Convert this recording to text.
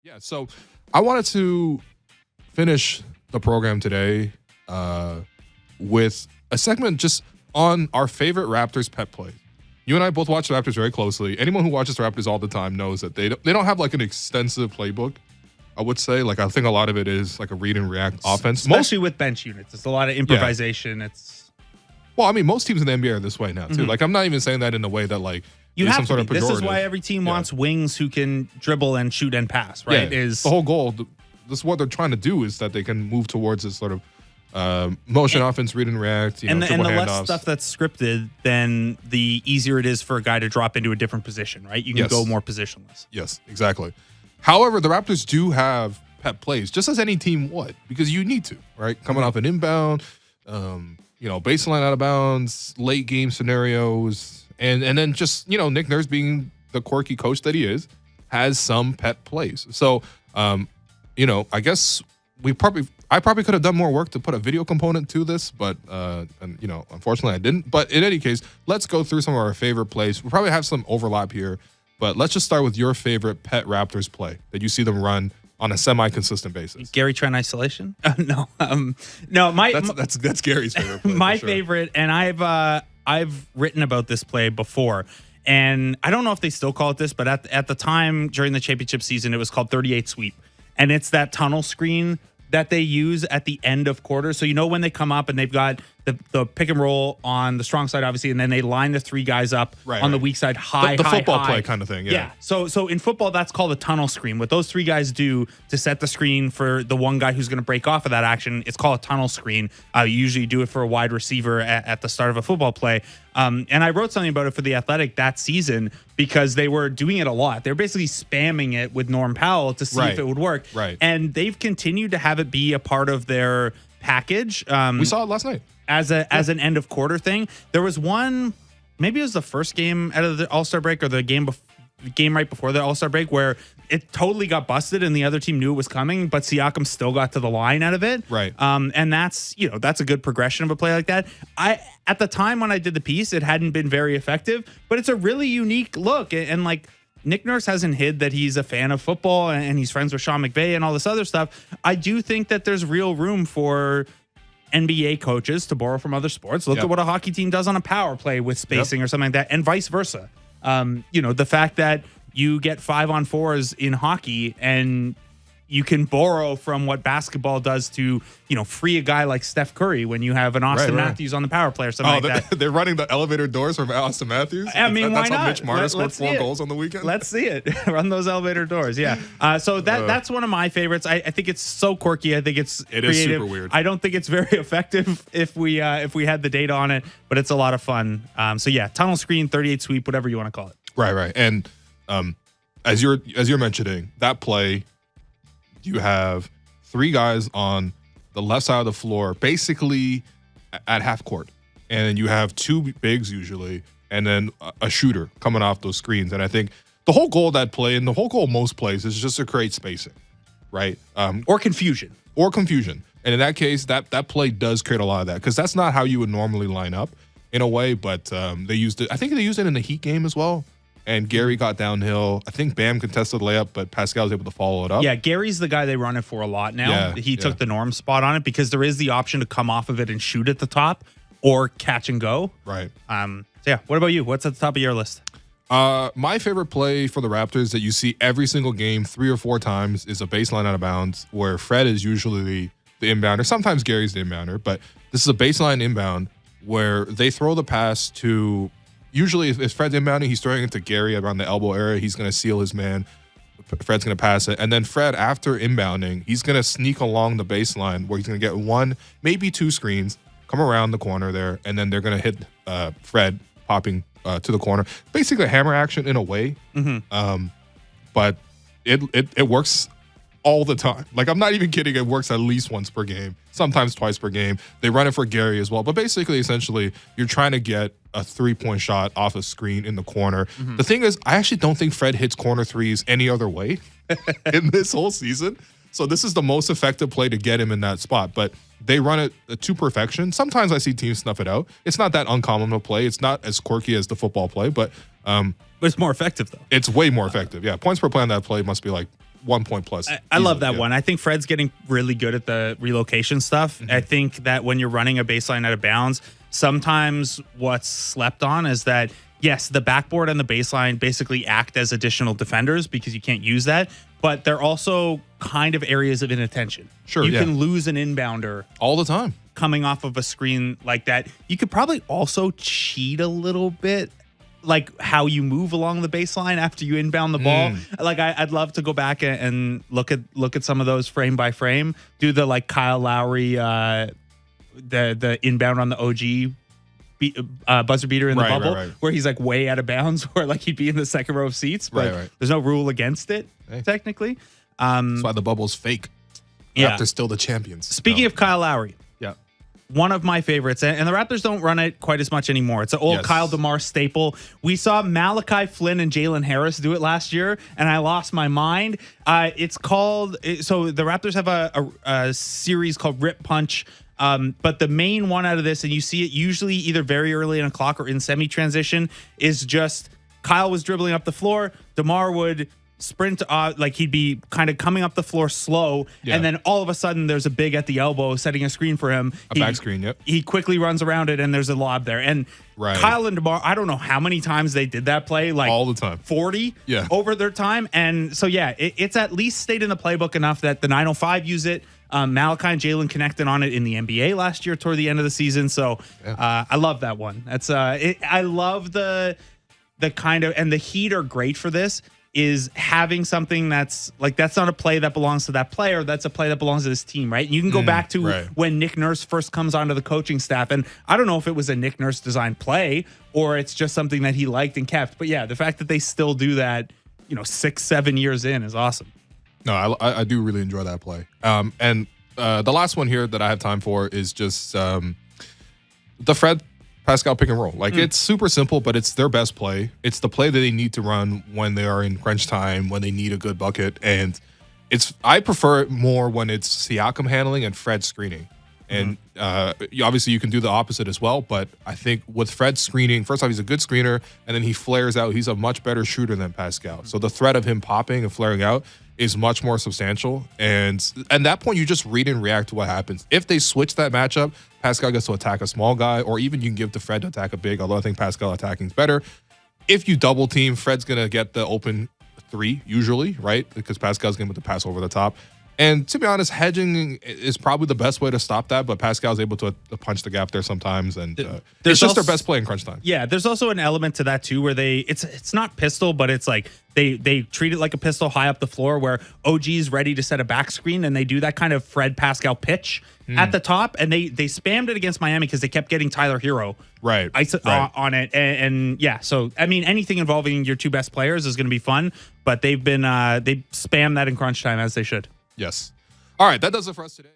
Yeah, so I wanted to finish the program today with a segment just on our favorite Raptors pet plays. You and I both watch the Raptors very closely. Anyone who watches the Raptors all the time knows that they don't have like an extensive playbook. I would say, like, I think a lot of it is like a read and react offense, especially with bench units. It's a lot of improvisation. Yeah. Most teams in the NBA are this way now too. Like, I'm not even saying that in a way that like you have some sort of pejorative. This is why every team wants wings who can dribble and shoot and pass. Right? Yeah. Is the whole goal. This is what they're trying to do is that they can move towards this sort of motion offense, read and react. And the less stuff that's scripted, then the easier it is for a guy to drop into a different position. Right? You can go more positionless. Yes, exactly. However, the Raptors do have pet plays, just as any team would, because you need to, right? Coming off an inbound, baseline out of bounds, late game scenarios, and then just, Nick Nurse being the quirky coach that he is, has some pet plays. So, I guess I probably could have done more work to put a video component to this, but unfortunately I didn't. But in any case, let's go through some of our favorite plays. We'll probably have some overlap here, but let's just start with your favorite pet Raptors play that you see them run on a semi-consistent basis. Gary Trent isolation? No. That's Gary's favorite play. My favorite, and I've written about this play before, and I don't know if they still call it this, but at the time during the championship season, it was called 38 sweep, and it's that tunnel screen that they use at the end of quarters. So when they come up and they've got the pick and roll on the strong side, obviously, and then they line the three guys up on the weak side, the football play kind of thing. Yeah. So in football, that's called a tunnel screen. What those three guys do to set the screen for the one guy who's going to break off of that action, it's called a tunnel screen. You usually do it for a wide receiver at the start of a football play. And I wrote something about it for The Athletic that season because they were doing it a lot. They're basically spamming it with Norm Powell to see if it would work. Right. And they've continued to have it be a part of their package. We saw it last night. As an end of quarter thing. There was one, maybe it was the first game out of the All-Star break or the game right before the All-Star break where it totally got busted and the other team knew it was coming, but Siakam still got to the line out of it. Right. And that's a good progression of a play like that. At the time when I did the piece, it hadn't been very effective, but it's a really unique look. And like Nick Nurse hasn't hid that he's a fan of football and he's friends with Sean McVay and all this other stuff. I do think that there's real room for NBA coaches to borrow from other sports. Look at what a hockey team does on a power play with spacing or something like that, and vice versa. The fact that you get 5-on-4s in hockey and you can borrow from what basketball does to, free a guy like Steph Curry when you have an Austin Matthews on the power play or something like that. They're running the elevator doors from Austin Matthews? I mean, that's why how not? Mitch Marner scored 4 goals on the weekend? Let's see it. Run those elevator doors, yeah. So that's one of my favorites. I think it's so quirky. I think it creative. Is super weird. I don't think it's very effective if we had the data on it, but it's a lot of fun. Tunnel screen, 38 sweep, whatever you want to call it. Right. And as you're mentioning, that play, you have 3 guys on the left side of the floor, basically at half court. And then you have 2 bigs usually, and then a shooter coming off those screens. And I think the whole goal of that play, and the whole goal of most plays, is just to create spacing, right? Or confusion. And in that case, that play does create a lot of that, because that's not how you would normally line up in a way, but they used it. I think they used it in the Heat game as well. And Gary got downhill. I think Bam contested the layup, but Pascal was able to follow it up. Yeah, Gary's the guy they run it for a lot now. He took the Norm spot on it because there is the option to come off of it and shoot at the top or catch and go. Right. What about you? What's at the top of your list? My favorite play for the Raptors that you see every single game 3 or 4 times is a baseline out of bounds where Fred is usually the inbounder. Sometimes Gary's the inbounder, but this is a baseline inbound where they throw the pass to... Usually, if Fred's inbounding, he's throwing it to Gary around the elbow area. He's going to seal his man. Fred's going to pass it. And then Fred, after inbounding, he's going to sneak along the baseline where he's going to get 1, maybe 2 screens, come around the corner there, and then they're going to hit Fred popping to the corner. Basically, a hammer action in a way. But it works all the time. Like, I'm not even kidding. It works at least once per game, sometimes twice per game. They run it for Gary as well. But basically, essentially, you're trying to get a 3-point shot off a screen in the corner. The thing is, I actually don't think Fred hits corner threes any other way in this whole season. So this is the most effective play to get him in that spot. But they run it to perfection. Sometimes I see teams snuff it out. It's not that uncommon of a play. It's not as quirky as the football play, but it's more effective, though. It's way more effective. Yeah, points per play on that play must be like 1 point plus. I love that one. I think Fred's getting really good at the relocation stuff. I think that when you're running a baseline out of bounds, sometimes what's slept on is that, yes, the backboard and the baseline basically act as additional defenders because you can't use that, but they're also kind of areas of inattention. Sure, you can lose an inbounder all the time coming off of a screen like that. You could probably also cheat a little bit, like how you move along the baseline after you inbound the ball. Like I'd love to go back and look at some of those frame by frame. Do the like Kyle Lowry, the inbound on the OG buzzer beater in the bubble, where he's like way out of bounds, where like he'd be in the second row of seats, but there's no rule against it technically. That's why the bubble's fake. Raptors still the champions. Speaking of Kyle Lowry, one of my favorites, and the Raptors don't run it quite as much anymore. It's an old Kyle DeMar staple. We saw Malachi Flynn and Jalen Harris do it last year, and I lost my mind. It's called, so the Raptors have a series called Rip Punch, but the main one out of this, and you see it usually either very early in a clock or in semi-transition, is just Kyle was dribbling up the floor, DeMar would sprint, like he'd be kind of coming up the floor slow, and then all of a sudden there's a big at the elbow setting a screen for him. Back screen, He quickly runs around it and there's a lob there. And Kyle and DeMar, I don't know how many times they did that play, like all the time, 40 over their time. And so it's at least stayed in the playbook enough that the 905 use it. Malachi and Jalen connected on it in the NBA last year toward the end of the season. So I love that one. That's I love the kind of, and the Heat are great for this, is having something that's like, that's not a play that belongs to that player. That's a play that belongs to this team, right? You can go back to when Nick Nurse first comes onto the coaching staff. And I don't know if it was a Nick Nurse designed play or it's just something that he liked and kept. But yeah, the fact that they still do that, 6-7 years in is awesome. No, I do really enjoy that play. And the last one here that I have time for is just the Fred Pascal pick and roll. Like it's super simple, but it's their best play. It's the play that they need to run when they are in crunch time, when they need a good bucket. And I prefer it more when it's Siakam handling and Fred screening. And obviously you can do the opposite as well. But I think with Fred screening, first off, he's a good screener, and then he flares out. He's a much better shooter than Pascal. So the threat of him popping and flaring out is much more substantial. And at that point, you just read and react to what happens. If they switch that matchup, Pascal gets to attack a small guy, or even you can give to Fred to attack a big, although I think Pascal attacking is better. If you double team, Fred's going to get the open three usually, right? Because Pascal's going to put the pass over the top. And to be honest, hedging is probably the best way to stop that, but Pascal's able to punch the gap there sometimes, and it's just their best play in crunch time. Yeah, there's also an element to that too, where it's not pistol, but it's like they treat it like a pistol high up the floor, where OG's ready to set a back screen, and they do that kind of Fred Pascal pitch at the top, and they spammed it against Miami because they kept getting Tyler Hero on it, and yeah. So I mean, anything involving your two best players is going to be fun, but they've spammed that in crunch time as they should. Yes. All right, that does it for us today.